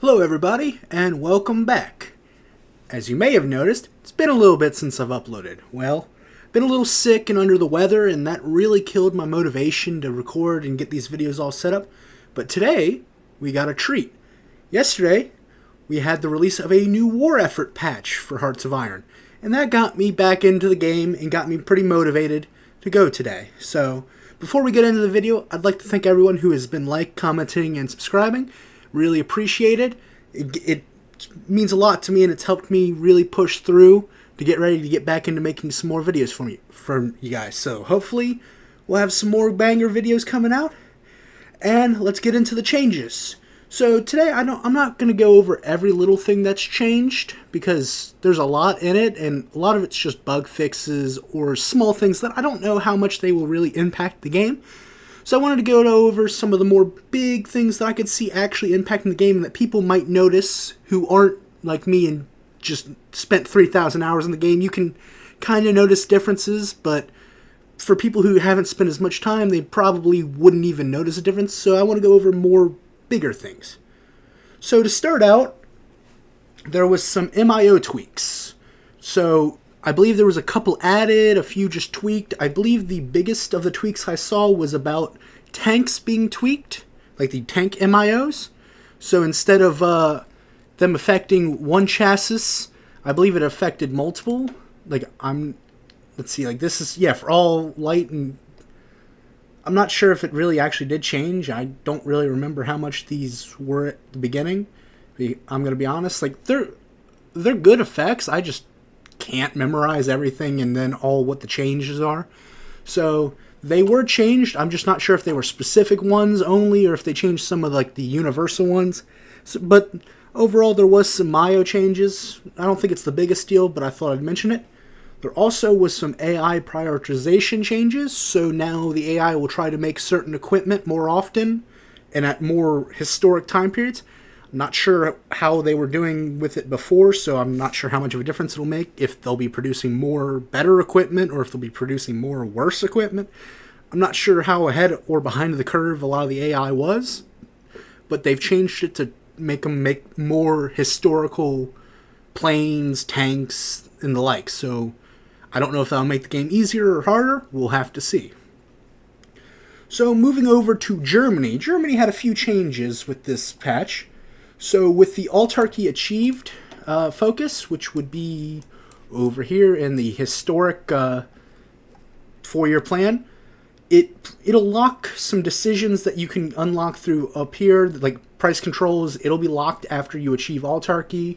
Hello everybody, and welcome back. As you may have noticed, it's been a little bit since I've uploaded. Well, been a little sick and under the weather, and that really killed my motivation to record and get these videos all set up. But today, we got a treat. Yesterday, we had the release of a new war effort patch for Hearts of Iron, and that got me back into the game and got me pretty motivated to go today. So, before we get into the video, I'd like to thank everyone who has been commenting, and subscribing. Really appreciate it. It means a lot to me, and it's helped me really push through to get ready to get back into making some more videos from you guys. So hopefully we'll have some more banger videos coming out, and let's get into the changes. So today I'm not going to go over every little thing that's changed because there's a lot in it, and a lot of it's just bug fixes or small things that I don't know how much they will really impact the game. So I wanted to go over some of the more big things that I could see actually impacting the game and that people might notice who aren't like me and just spent 3,000 hours in the game. You can kind of notice differences, but for people who haven't spent as much time, they probably wouldn't even notice a difference. So I want to go over more bigger things. So to start out, there was some MIO tweaks. So I believe there was a couple added, a few just tweaked. I believe the biggest of the tweaks I saw was about tanks being tweaked, like the tank MIOs. So instead of them affecting one chassis, I believe it affected multiple. Let's see, like this is, for all light, and I'm not sure if it really actually did change. I don't really remember how much these were at the beginning. I'm going to be honest, like they're good effects. I just can't memorize everything and then all what the changes are. So they were changed. I'm just not sure if they were specific ones only or if they changed some of like the universal ones. But overall there was some MIO changes. I don't think it's the biggest deal, but I thought I'd mention it. There also was some AI prioritization changes. So now the AI will try to make certain equipment more often and at more historic time periods. Not sure how they were doing with it before, so I'm not sure how much of a difference it'll make, if they'll be producing more better equipment or if they'll be producing more worse equipment. I'm not sure how ahead or behind the curve a lot of the AI was, but they've changed it to make them make more historical planes, tanks, and the like. So I don't know if that'll make the game easier or harder. We'll have to see. So moving over to Germany. Germany had a few changes with this patch. So with the autarky achieved focus, which would be over here in the historic 4-year plan, it'll lock some decisions that you can unlock through up here, like price controls. It'll be locked after you achieve autarky.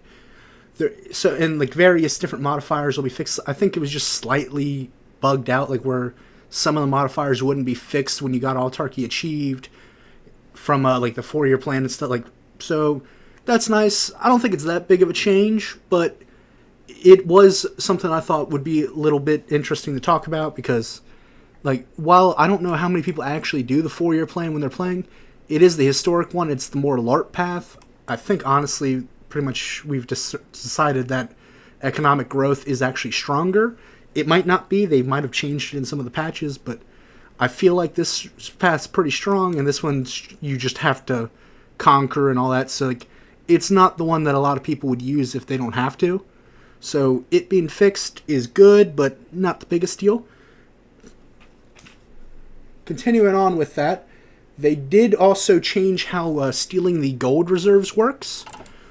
And like various different modifiers will be fixed. I think it was just slightly bugged out, like where some of the modifiers wouldn't be fixed when you got autarky achieved from like the 4-year plan and stuff. So that's nice. I don't think it's that big of a change, but it was something I thought would be a little bit interesting to talk about because, like, while I don't know how many people actually do the 4-year plan when they're playing, it is the historic one. It's the more LARP path. I think, honestly, pretty much we've decided that economic growth is actually stronger. It might not be. They might have changed it in some of the patches, but I feel like this path's pretty strong, and this one you just have to conquer and all that. So, like, it's not the one that a lot of people would use if they don't have to. So it being fixed is good, but not the biggest deal. Continuing on with that, they did also change how stealing the gold reserves works.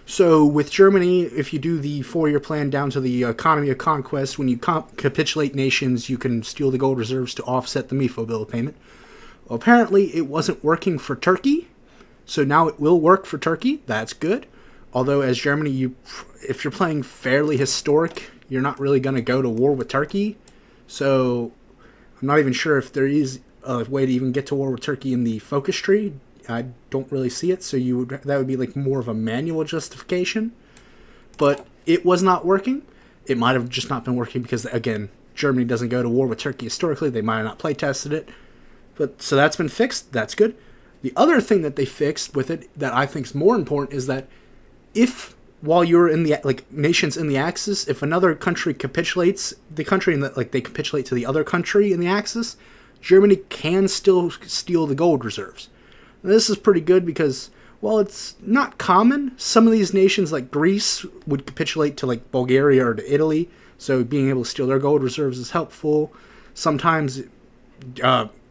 So with Germany, if you do the 4-year plan down to the economy of conquest, when you capitulate nations, you can steal the gold reserves to offset the MIFO bill payment. Well, apparently it wasn't working for Turkey. So now it will work for Turkey. That's good. Although as Germany, if you're playing fairly historic, you're not really going to go to war with Turkey. So I'm not even sure if there is a way to even get to war with Turkey in the focus tree. I don't really see it. So that would be like more of a manual justification. But it was not working. It might have just not been working because, again, Germany doesn't go to war with Turkey historically. They might have not play tested it. But so that's been fixed. That's good. The other thing that they fixed with it that I think is more important is that if, while you're in the, like, nations in the Axis, if another country capitulates, the country in the, like, they capitulate to the other country in the Axis, Germany can still steal the gold reserves. And this is pretty good because While it's not common, some of these nations like Greece would capitulate to like Bulgaria or to Italy, so being able to steal their gold reserves is helpful. Sometimes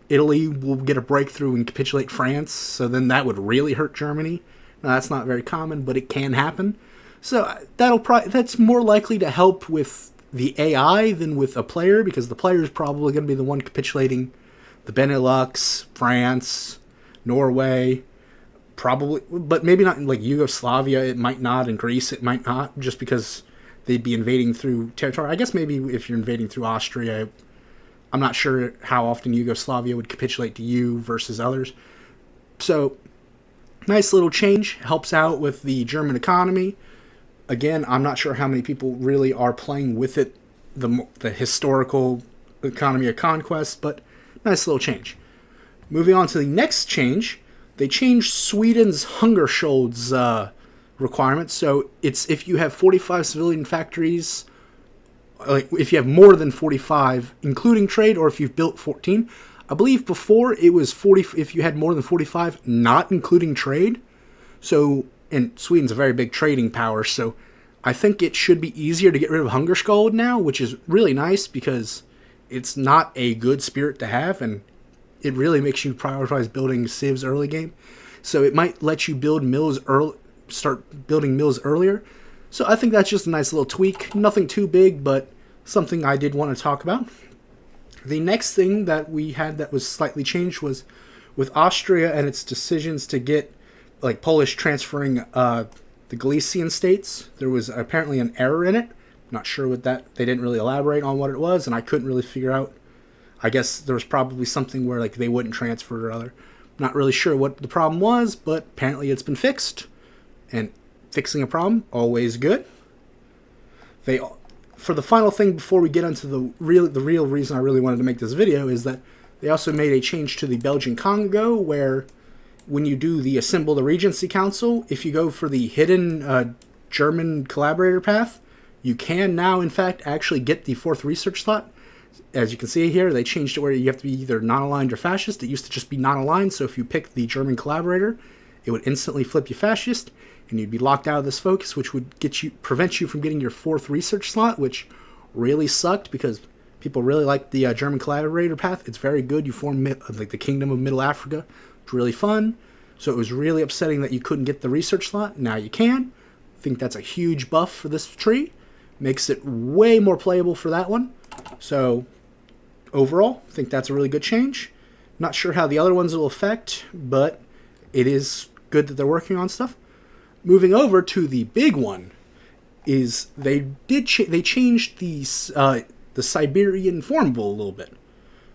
Italy will get a breakthrough and capitulate France, so then that would really hurt Germany. Now, that's not very common, but it can happen. So that's more likely to help with the AI than with a player, because the player is probably going to be the one capitulating the Benelux, France, Norway, probably, but maybe not in like Yugoslavia. It might not. In Greece, it might not, just because they'd be invading through territory. I guess maybe if you're invading through Austria, I'm not sure how often Yugoslavia would capitulate to you versus others. So, nice little change. Helps out with the German economy. Again, I'm not sure how many people really are playing with it, the historical economy of conquest, but nice little change. Moving on to the next change, they changed Sweden's Hungerskjöld's requirements. So it's if you have 45 civilian factories, like if you have more than 45, including trade, or if you've built 14. I believe before it was 40 if you had more than 45, not including trade. So, and Sweden's a very big trading power, so I think it should be easier to get rid of Hungerskjöld now, which is really nice because it's not a good spirit to have, and it really makes you prioritize building civs early game. So it might let you build mills start building mills earlier. So I think that's just a nice little tweak. Nothing too big, but something I did want to talk about. The next thing that we had that was slightly changed was with Austria and its decisions to get like Polish transferring the Galician states. There was apparently an error in it. Not sure what that. They didn't really elaborate on what it was, and I couldn't really figure out. I guess there was probably something where like they wouldn't transfer or other. Not really sure what the problem was, but apparently it's been fixed. And fixing a problem, always good. For the final thing before we get into the real reason I really wanted to make this video is that they also made a change to the Belgian Congo, where when you do the Assemble the Regency Council, if you go for the hidden German collaborator path, you can now in fact actually get the 4th research slot. As you can see here, they changed it where you have to be either non-aligned or fascist. It used to just be non-aligned, so if you pick the German collaborator, it would instantly flip you fascist, and you'd be locked out of this focus, which would prevent you from getting your 4th research slot, which really sucked because people really like the German collaborator path. It's very good. You form like the Kingdom of Middle Africa. It's really fun. So it was really upsetting that you couldn't get the research slot. Now you can. I think that's a huge buff for this tree. Makes it way more playable for that one. So overall, I think that's a really good change. Not sure how the other ones will affect, but it is good that they're working on stuff. Moving over to the big one is they changed the Siberian formable a little bit.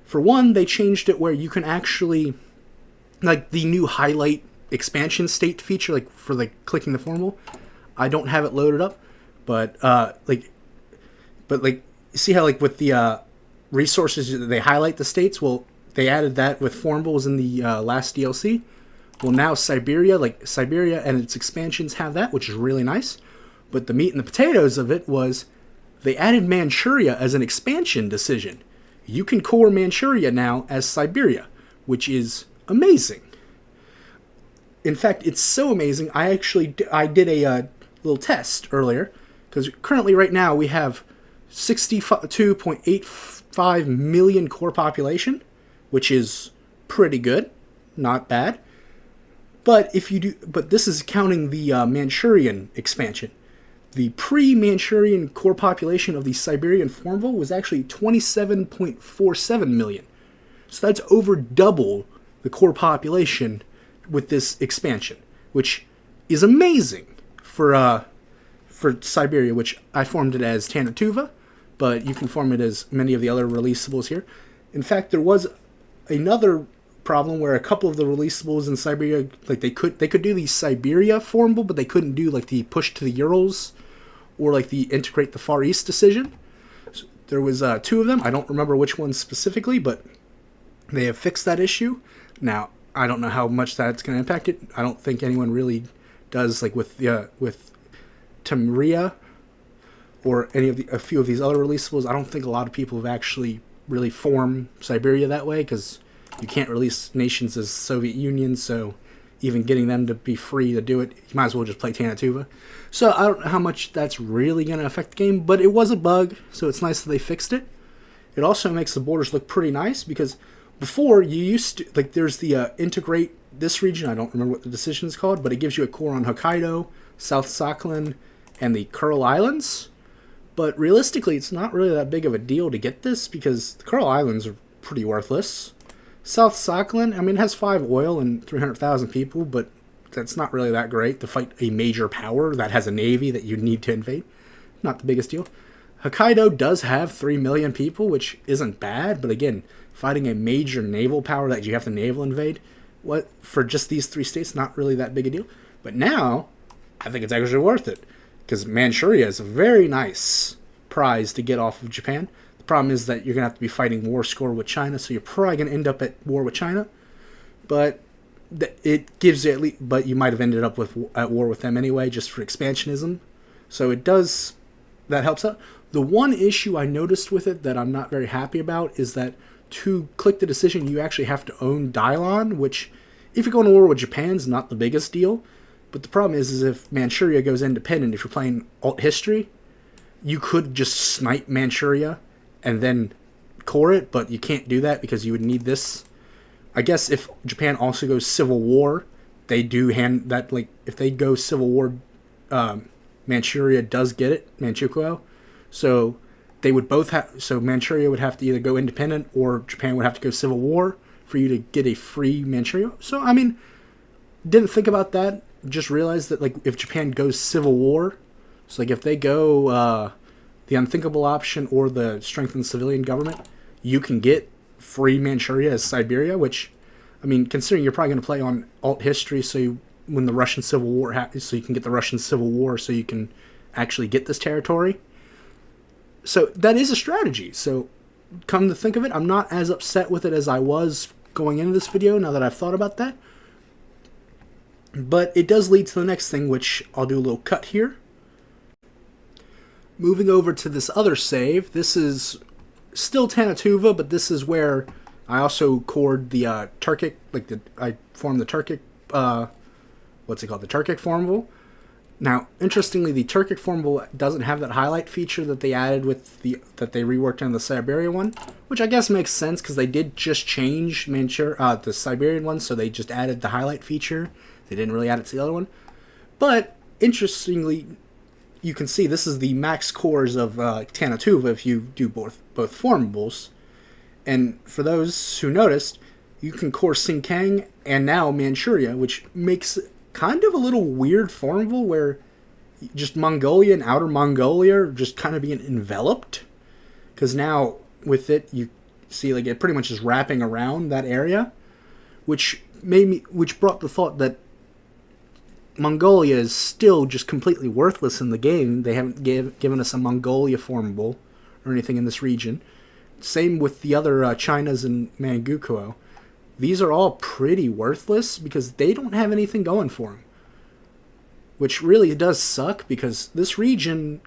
For one, they changed it where you can actually, like the new highlight expansion state feature, like for like clicking the formable. I don't have it loaded up, but see how like with the resources they highlight the states. Well, they added that with formables in the last DLC. Well, now Siberia and its expansions have that, which is really nice. But the meat and the potatoes of it was they added Manchuria as an expansion decision. You can core Manchuria now as Siberia, which is amazing. In fact, it's so amazing, I did a little test earlier, because currently right now we have 62.85 million core population, which is pretty good, not bad. But this is counting the Manchurian expansion. The pre-Manchurian core population of the Siberian formable was actually 27.47 million. So that's over double the core population with this expansion, which is amazing for Siberia, which I formed it as Tanatuva, but you can form it as many of the other releasables here. In fact, there was another problem where a couple of the releasables in Siberia, like they could do the Siberia formable, but they couldn't do like the push to the Urals or like the integrate the Far East decision. So there was 2 of them. I don't remember which ones specifically, but they have fixed that issue. Now I don't know how much that's going to impact it. I don't think anyone really does, like with Tamria or a few of these other releasables. I don't think a lot of people have actually really formed Siberia that way, because you can't release nations as Soviet Union, so even getting them to be free to do it. You might as well just play Tanatuva. So I don't know how much that's really going to affect the game, but it was a bug, so it's nice that they fixed it. It also makes the borders look pretty nice, because before you used to, like, there's the integrate this region, I don't remember what the decision is called, but it gives you a core on Hokkaido, South Sakhalin, and the Kuril Islands. But realistically, it's not really that big of a deal to get this, because the Kuril Islands are pretty worthless. South Sakhalin, I mean, it has 5 oil and 300,000 people, but that's not really that great to fight a major power that has a navy that you need to invade. Not the biggest deal. Hokkaido does have 3 million people, which isn't bad, but again, fighting a major naval power that you have to naval invade, what for just these 3 states, not really that big a deal. But now, I think it's actually worth it, because Manchuria is a very nice prize to get off of Japan. The problem is that you're going to have to be fighting war score with China, so you're probably going to end up at war with China. But it gives you at least, but you might have ended up at war with them anyway, just for expansionism. So it does, that helps out. The one issue I noticed with it that I'm not very happy about is that to click the decision, you actually have to own Dylon, which, if you're going to war with Japan, is not the biggest deal. But the problem is if Manchuria goes independent, if you're playing alt history, you could just snipe Manchuria and then core it, but you can't do that because you would need this. I guess if Japan also goes civil war, they do hand that, like, if they go civil war, Manchuria does get it, Manchukuo. So they would both have, so Manchuria would have to either go independent or Japan would have to go civil war for you to get a free Manchuria. So, I mean, didn't think about that. Just realized that, like, if Japan goes civil war, so like if they go the unthinkable option or the strengthened civilian government, you can get free Manchuria as Siberia, which, I mean, considering you're probably going to play on alt history, so when the Russian Civil War happens, so you can get the Russian Civil War, so you can actually get this territory. So that is a strategy. So come to think of it, I'm not as upset with it as I was going into this video, now that I've thought about that. But it does lead to the next thing, which I'll do a little cut here. Moving over to this other save, this is still Tanatuva, but this is where I also cored the Turkic, like I formed the Turkic, what's it called, the Turkic formable. Now, interestingly, the Turkic formable doesn't have that highlight feature that they added with that they reworked on the Siberia one, which I guess makes sense because they did just change the Siberian one, so they just added the highlight feature. They didn't really add it to the other one. But interestingly, you can see this is the max cores of Tanatuva if you do both formables. And for those who noticed, you can core Sinkang and now Manchuria, which makes kind of a little weird formable where just Mongolia and Outer Mongolia are just kind of being enveloped. Because now with it, you see like it pretty much is wrapping around that area, which brought the thought that Mongolia is still just completely worthless in the game. They haven't given us a Mongolia formable or anything in this region. Same with the other Chinas and Manchukuo. These are all pretty worthless because they don't have anything going for them. Which really does suck because this region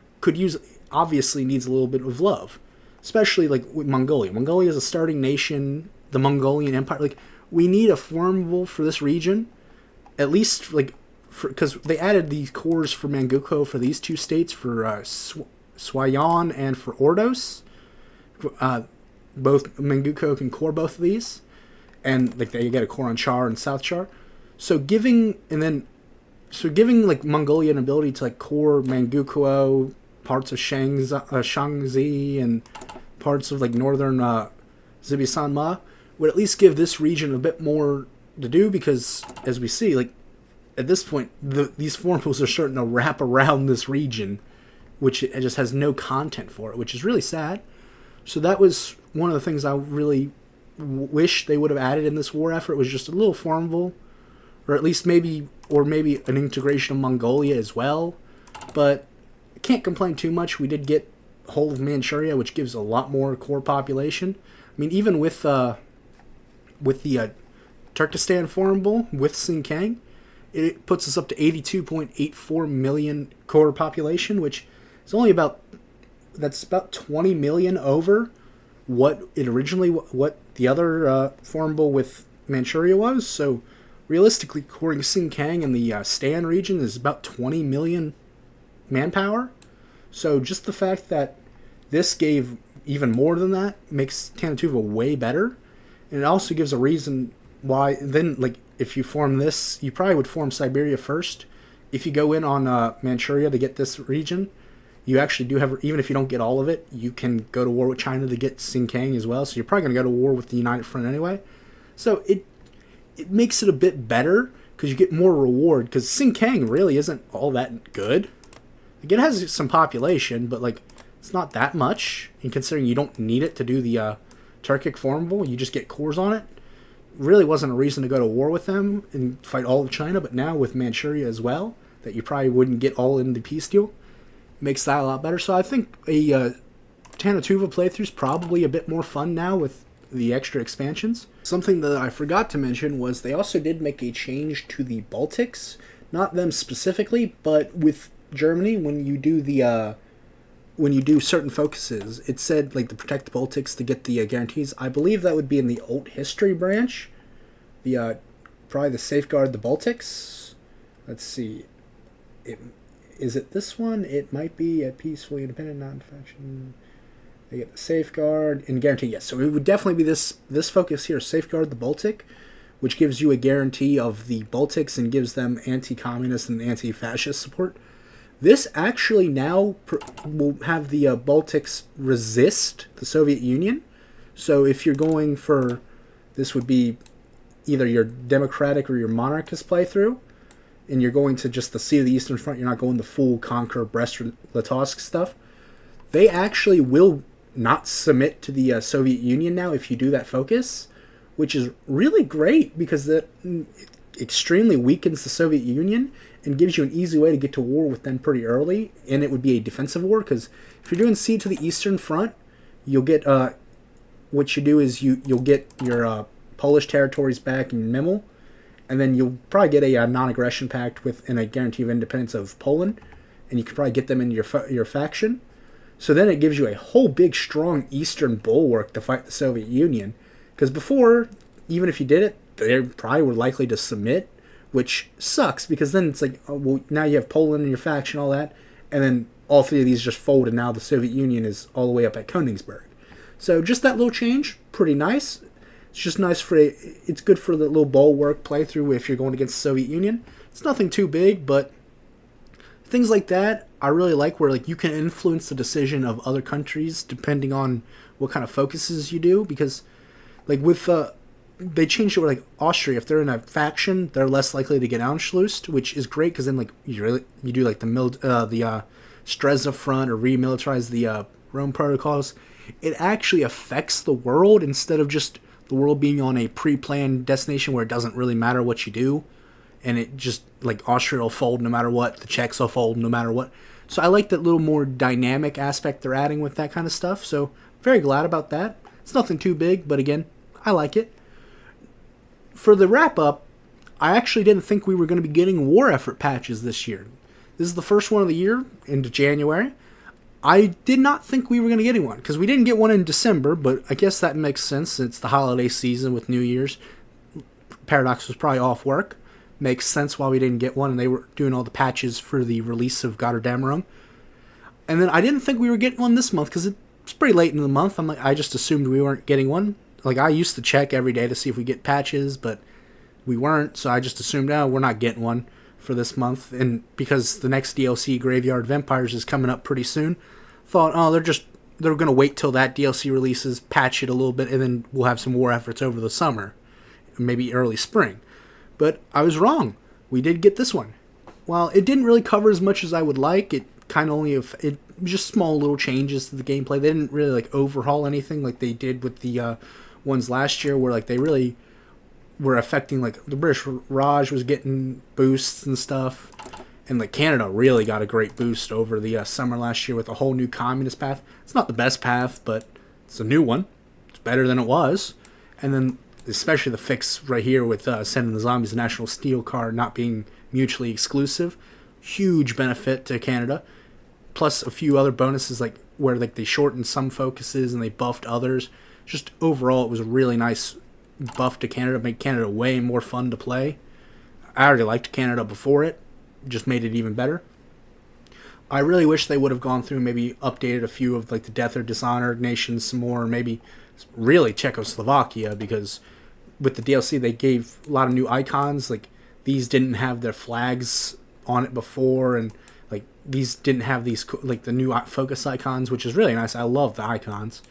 obviously needs a little bit of love. Especially like with Mongolia. Mongolia is a starting nation, the Mongolian Empire. Like, we need a formable for this region. At least, like, because they added these cores for Manchukuo for these 2 states, for Swayan and for Ordos. Both Manchukuo can core both of these, and like they get a core on Char and South Char. So giving like Mongolia an ability to like core Manchukuo, parts of Shaanxi, and parts of like northern Zibisanma would at least give this region a bit more to do, because as we see, like, at this point, these formables are starting to wrap around this region, which it just has no content for it, which is really sad. So that was one of the things I really wish they would have added in this war effort, was just a little formable, or at least maybe an integration of Mongolia as well. But I can't complain too much. We did get whole of Manchuria, which gives a lot more core population. I mean, even with the Turkestan formable with Sinkang, it puts us up to 82.84 million core population, which is only about 20 million over what the other formable with Manchuria was. So realistically, according to Sing Kang in the Stan region, is about 20 million manpower. So just the fact that this gave even more than that makes Tanatuva way better. And it also gives a reason why, then, like, if you form this, you probably would form Siberia first. If you go in on Manchuria to get this region, you actually do have, even if you don't get all of it, you can go to war with China to get Sing Kang as well. So you're probably going to go to war with the United Front anyway. So it makes it a bit better because you get more reward, because Sing Kang really isn't all that good. Like, it has some population, but like it's not that much. And considering you don't need it to do the Turkic formable, you just get cores on it. Really wasn't a reason to go to war with them and fight all of China. But now with Manchuria as well, that you probably wouldn't get all in the peace deal, makes that a lot better. So I think a Tanatuva playthrough is probably a bit more fun now with the extra expansions. Something that I forgot to mention was they also did make a change to the Baltics. Not them specifically, but with Germany, when you do the when you do certain focuses, it said like to protect the Baltics to get the guarantees. I believe that would be in the alt history branch. The probably the safeguard the Baltics. Let's see. Is it this one? It might be at peaceful, independent, non-faction. They get the safeguard and guarantee. Yes, so it would definitely be this focus here, safeguard the Baltic, which gives you a guarantee of the Baltics and gives them anti-communist and anti-fascist support. This actually now will have the Baltics resist the Soviet Union. So if you're going for, this would be either your democratic or your monarchist playthrough, and you're going to just the Sea of the Eastern Front, you're not going the full conquer Brest-Litovsk stuff, they actually will not submit to the Soviet Union now if you do that focus, which is really great because that extremely weakens the Soviet Union and gives you an easy way to get to war with them pretty early, and it would be a defensive war, because if you're doing Sea to the Eastern Front, you'll get, what you do is you'll get your Polish territories back in Memel, and then you'll probably get a non-aggression pact with and a guarantee of independence of Poland, and you can probably get them into your faction. So then it gives you a whole big, strong Eastern bulwark to fight the Soviet Union, because before, even if you did it, they probably were likely to submit, which sucks, because then it's like, oh, well, now you have Poland in your faction, all that, and then all three of these just fold, and now the Soviet Union is all the way up at Königsberg. So just that little change, pretty nice. It's just nice it's good for the little bulwark playthrough if you're going against the Soviet Union. It's nothing too big, but things like that I really like, where like you can influence the decision of other countries depending on what kind of focuses you do, because like with they changed it where like Austria, if they're in a faction, they're less likely to get Anschlussed, which is great because then like you do like the Strezna front or remilitarize the Rome protocols. It actually affects the world instead of just the world being on a pre-planned destination where it doesn't really matter what you do, and it just like Austria will fold no matter what, the Czechs will fold no matter what. So I like that little more dynamic aspect they're adding with that kind of stuff. So very glad about that. It's nothing too big, but again, I like it. For the wrap-up, I actually didn't think we were going to be getting war effort patches this year. This is the first one of the year, into January. I did not think we were going to get one, because we didn't get one in December, but I guess that makes sense. It's the holiday season with New Year's. Paradox was probably off work. Makes sense why we didn't get one, and they were doing all the patches for the release of Gotterdammerung. And then I didn't think we were getting one this month, because it's pretty late in the month. I just assumed we weren't getting one. Like, I used to check every day to see if we get patches, but we weren't, so I just assumed, we're not getting one for this month. And because the next DLC, Graveyard Vampires, is coming up pretty soon, thought, they're going to wait till that DLC releases, patch it a little bit, and then we'll have some war efforts over the summer, maybe early spring. But I was wrong. We did get this one. While it didn't really cover as much as I would like, it kind of only it just small little changes to the gameplay. They didn't really like overhaul anything like they did with the ones last year, where like they really were affecting, like the British Raj was getting boosts and stuff, and like Canada really got a great boost over the summer last year with a whole new communist path. It's not the best path, but it's a new one. It's better than it was. And then especially the fix right here with sending the zombies the National Steel card not being mutually exclusive, huge benefit to Canada. Plus a few other bonuses, like where like they shortened some focuses and they buffed others. Just overall, it was a really nice buff to Canada, made Canada way more fun to play. I already liked Canada before it, just made it even better. I really wish they would have gone through and maybe updated a few of like the Death or Dishonored nations some more, maybe really Czechoslovakia, because with the DLC they gave a lot of new icons. Like these didn't have their flags on it before, and like these didn't have these like the new focus icons, which is really nice. I love the icons.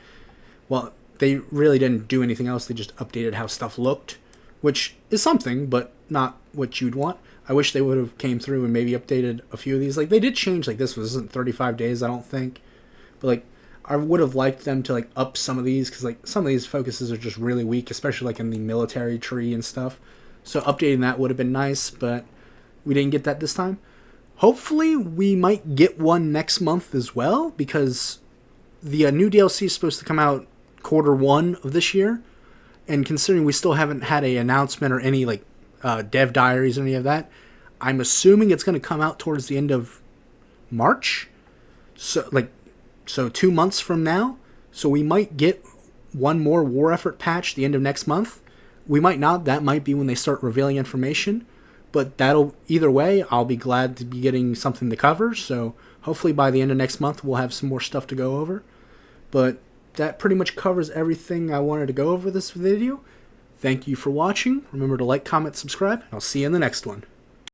Well, they really didn't do anything else. They just updated how stuff looked, which is something, but not what you'd want. I wish they would have came through and maybe updated a few of these. Like, they did change, like, this wasn't 35 days, I don't think. But, like, I would have liked them to, like, up some of these, because, like, some of these focuses are just really weak, especially, like, in the military tree and stuff. So updating that would have been nice, but we didn't get that this time. Hopefully, we might get one next month as well, because the new DLC is supposed to come out Q1 of this year. And considering we still haven't had an announcement or any, like, dev diaries or any of that, I'm assuming it's going to come out towards the end of March. So 2 months from now. So we might get one more war effort patch the end of next month. We might not. That might be when they start revealing information. But that'll, either way, I'll be glad to be getting something to cover. So hopefully by the end of next month, we'll have some more stuff to go over. But that pretty much covers everything I wanted to go over this video. Thank you for watching. Remember to like, comment, subscribe, and I'll see you in the next one.